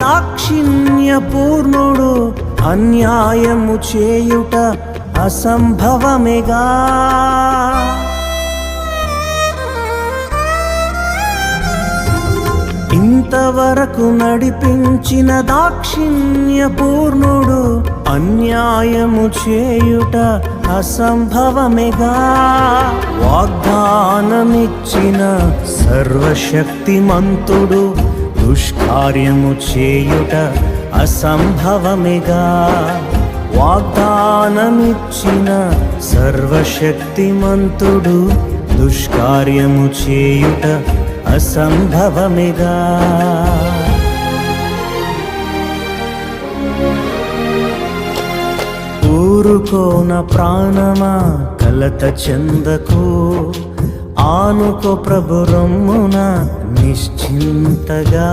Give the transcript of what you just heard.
దాక్షిణ్యపూర్ణుడు అన్యాయము చేయుట అసంభవమేగా. ఇంతవరకు నడిపించిన దాక్షిణ్యపూర్ణుడు అన్యాయము చేయుట అసంభవమేగా. వాగ్దానమిచ్చిన సర్వశక్తిమంతుడు దుష్కార్యము చేయుట అసంభవమేగా. వాగ్దానమిచ్చిన సర్వశక్తిమంతుడు దుష్కార్యము చేయుట అసంభవమేగా. ఊరుకోన ప్రాణమా కలత చెందకు, ఆనుకో ప్రభు రొమ్మున నిశ్చింతగా.